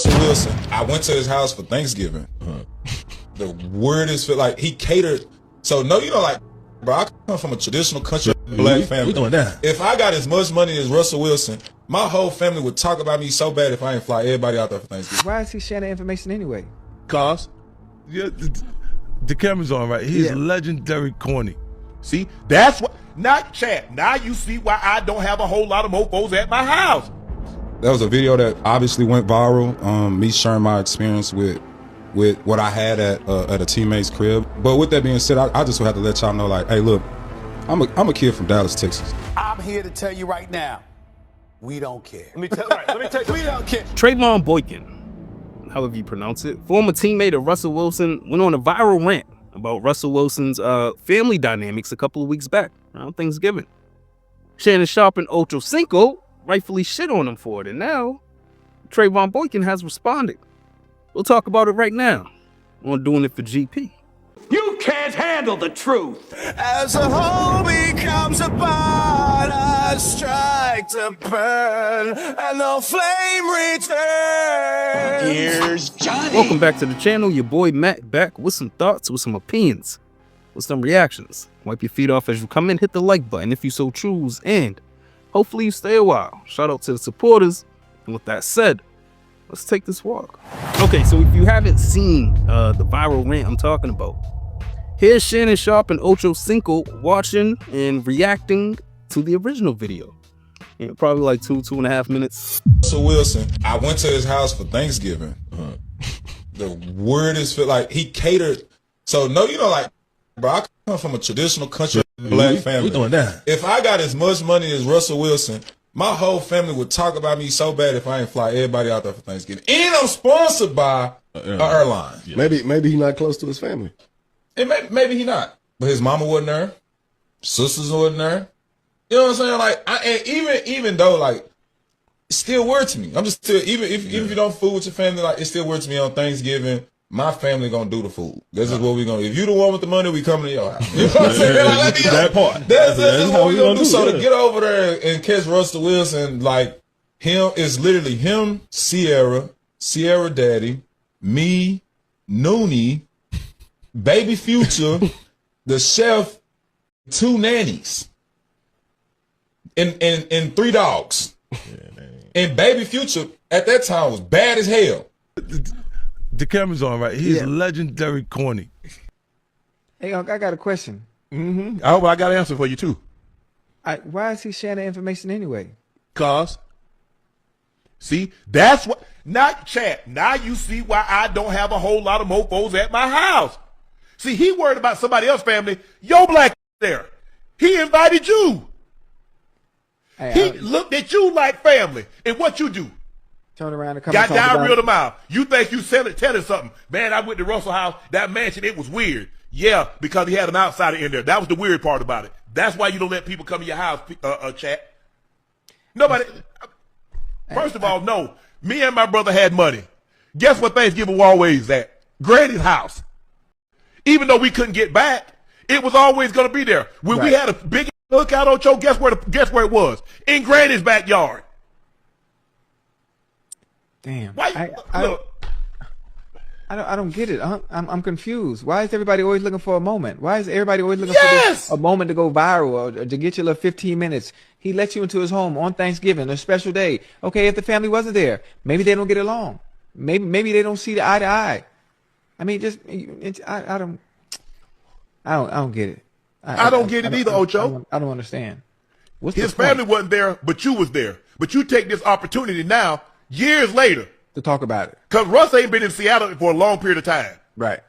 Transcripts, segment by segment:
Russell Wilson, I went to his house for Thanksgiving. The weirdest, like, he catered. So, no, you know, like, bro, I come from a traditional country black family. We doing that. If I got as much money as Russell Wilson, my whole family would talk about me so bad if I ain't fly everybody out there for Thanksgiving. Why is he sharing that information anyway? Cause the camera's on, right? He's legendary corny. See, that's what, not chat. Now you see why I don't have a whole lot of mofos at my house. That was a video that obviously went viral. Me sharing my experience with what I had at a teammate's crib. But with that being said, I just would have to let y'all know, like, hey, look, I'm a kid from Dallas, Texas. I'm here to tell you right now, we don't care. Let me tell you, We don't care. Trevone Boykin, however you pronounce it, former teammate of Russell Wilson, went on a viral rant about Russell Wilson's family dynamics a couple of weeks back around Thanksgiving. Shannon Sharpe and Ocho Cinco rightfully shit on him for it, and now Trevone Boykin has responded. We'll talk about it right now on Doing It for GP. You can't handle the truth. As a home becomes a bond, strike to burn, and the flame returns. Here's Johnny. Welcome back to the channel. Your boy Matt back with some thoughts, with some opinions, with some reactions. Wipe your feet off as you come in, hit the like button if you so choose, and hopefully you stay a while. Shout out to the supporters. And with that said, let's take this walk. Okay, so if you haven't seen the viral rant I'm talking about, here's Shannon Sharpe and Ocho Cinco watching and reacting to the original video. You know, probably like 2.5 minutes. Russell Wilson, I went to his house for Thanksgiving. The weirdest, like, he catered. So, no, you know, like, bro, I come from a traditional country black family. We doing that. If I got as much money as Russell Wilson, my whole family would talk about me so bad if I ain't fly everybody out there for Thanksgiving. And I'm sponsored by an airline. Yeah. Maybe he's not close to his family. And maybe he not. But his mama wasn't there. Sisters wasn't there. You know what I'm saying? Like, and even though, like, it's still weird to me. I'm just still, even if you don't fool with your family, like, it's still weird to me on Thanksgiving. My family gonna do the food. This is what we gonna. If you the one with the money, we coming to your house. You know what I'm saying? Like, that part. That's what we gonna do. So to get over there and catch Russell Wilson, like, him, is literally him, Ciara Daddy, me, Noonie, Baby Future, the chef, 2 nannies, and 3 dogs. And Baby Future at that time was bad as hell. The camera's on, right? He's legendary corny. Hey, I got a question. I hope I got an answer for you too. Why is he sharing that information anyway? Cause, see, that's what, not chat. Now you see why I don't have a whole lot of mofos at my house. See, he worried about somebody else's family. Yo, black there. He invited you. Hey, He looked at you like family. And what you do? Turn around and come Got and talk down about real it. to mile. You think you telling something. Man, I went to Russell house, that mansion, it was weird. Yeah, because he had an outsider in there. That was the weird part about it. That's why you don't let people come to your house, chat. Nobody. First of all, no. Me and my brother had money. Guess what Thanksgiving was always at? Granny's house. Even though we couldn't get back, it was always going to be there. When we had a big lookout, Ocho, guess where it was? In Granny's backyard. Damn. Why? I don't get it. I'm confused. Why is everybody always looking for a moment? Why is everybody always looking for a moment to go viral or to get your little 15 minutes? He let you into his home on Thanksgiving, a special day. Okay, if the family wasn't there, maybe they don't get along. Maybe they don't see the eye to eye. I mean, I don't get it. I don't get it either, Ocho. I don't understand. His family wasn't there, but you was there. But you take this opportunity now, years later, to talk about it. Because Russ ain't been in Seattle for a long period of time. Right.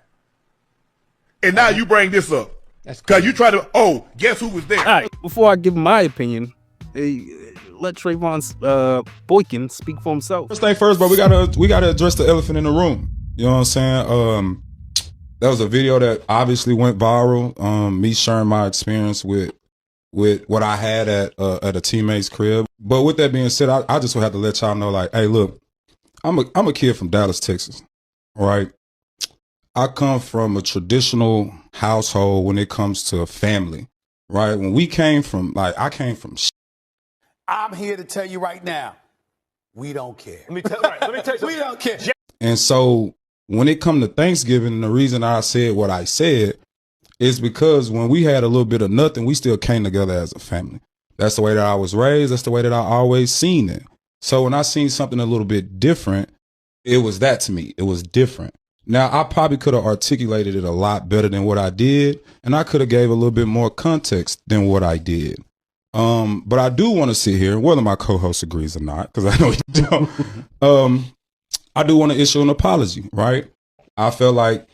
And now you bring this up. That's because you try to, guess who was there? All right, before I give my opinion, let Trevone Boykin speak for himself. First thing first, bro, we gotta address the elephant in the room. You know what I'm saying? That was a video that obviously went viral. Me sharing my experience with what I had at a teammate's crib. But with that being said, I just would have to let y'all know, like, hey, look, I'm a kid from Dallas, Texas. All right. I come from a traditional household when it comes to family. Right. When we came from, like, I came from. I'm here to tell you right now, We don't care. Let me tell you something. We don't care. And so when it come to Thanksgiving, the reason I said what I said is because when we had a little bit of nothing, we still came together as a family. That's the way that I was raised. That's the way that I always seen it. So when I seen something a little bit different, it was that to me. It was different. Now, I probably could have articulated it a lot better than what I did, and I could have gave a little bit more context than what I did. But I do want to sit here, whether my co-host agrees or not, because I know you don't. I do want to issue an apology, right? I felt like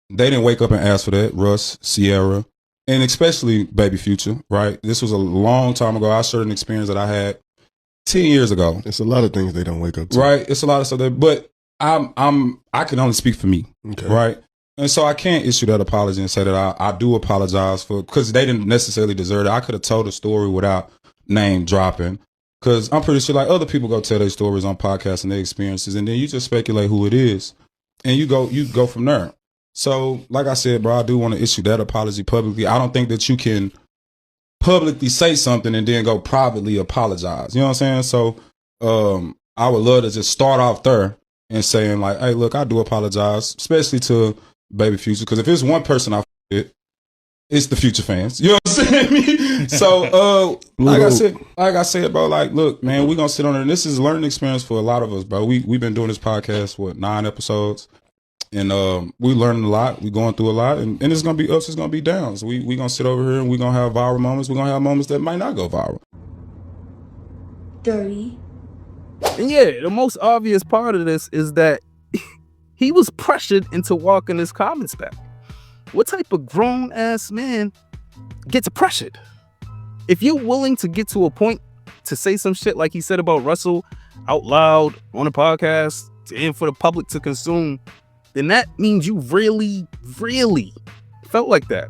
they didn't wake up and ask for that, Russ, Ciara, and especially Baby Future, right? This was a long time ago. I shared an experience that I had 10 years ago. It's a lot of things they don't wake up to. Right. It's a lot of stuff but I can only speak for me. Okay. Right. And so I can't issue that apology and say that I do apologize because they didn't necessarily deserve it. I could have told a story without name dropping, because I'm pretty sure like other people go tell their stories on podcasts and their experiences, and then you just speculate who it is and you go from there. So like I said, bro, I do want to issue that apology publicly. I don't think that you can publicly say something and then go privately apologize. You know what I'm saying? So I would love to just start off there and saying like, hey, look, I do apologize, especially to Baby Future, because if it's one person I it, it's the Future fans. You know what I'm saying? So like I said, bro, like, look, man, we're gonna sit on it. And this is a learning experience for a lot of us, bro. We've been doing this podcast, 9 episodes, and we learning a lot. We going through a lot, and it's gonna be ups, it's gonna be downs. We gonna sit over here and we gonna have viral moments. We're gonna have moments that might not go viral. Dirty. And yeah, the most obvious part of this is that he was pressured into walking his comments back. What type of grown ass man gets pressured? If you're willing to get to a point to say some shit like he said about Russell out loud on a podcast and for the public to consume, then that means you really, really felt like that.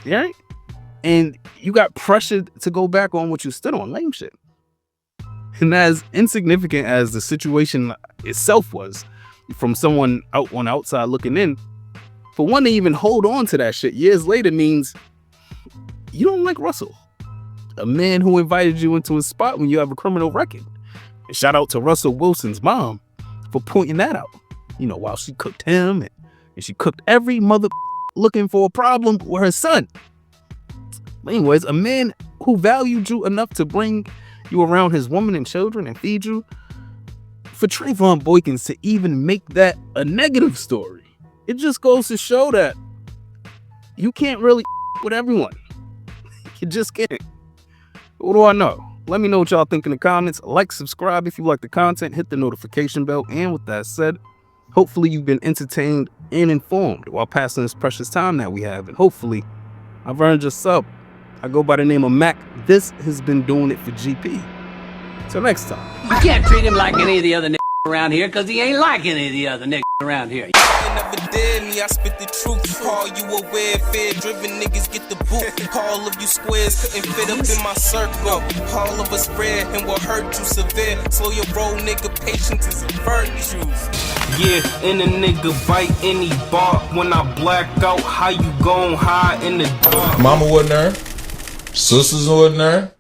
Right? And you got pressured to go back on what you stood on, lame shit. And as insignificant as the situation itself was, from someone out on the outside looking in, for one to even hold on to that shit years later means you don't like Russell, a man who invited you into his spot when you have a criminal record. And shout out to Russell Wilson's mom for pointing that out. You know, while she cooked him and she cooked every mother looking for a problem with her son. But anyways, a man who valued you enough to bring you around his woman and children and feed you, for Trevone Boykin to even make that a negative story, it just goes to show that you can't really with everyone. You just can't. What do I know? Let me know what y'all think in the comments. Like, subscribe if you like the content, hit the notification bell. And with that said, hopefully you've been entertained and informed while passing this precious time that we have. And hopefully I've earned your sub. I go by the name of Mac. This has been Doing It for GP. Till next time. You can't treat him like any of the other niggas around here, because he ain't like any of the other niggas around here. You never did me, I spit the truth. Call you aware, fear-driven niggas get the boot. All of you squares couldn't fit up in my circle. All of us red and will hurt you severe. Slow your roll, nigga, patience is a virtue. Yeah, and a nigga bite any bark. When I black out, how you gon' hide in the dark? Mama wasn't there. Sisters wasn't there.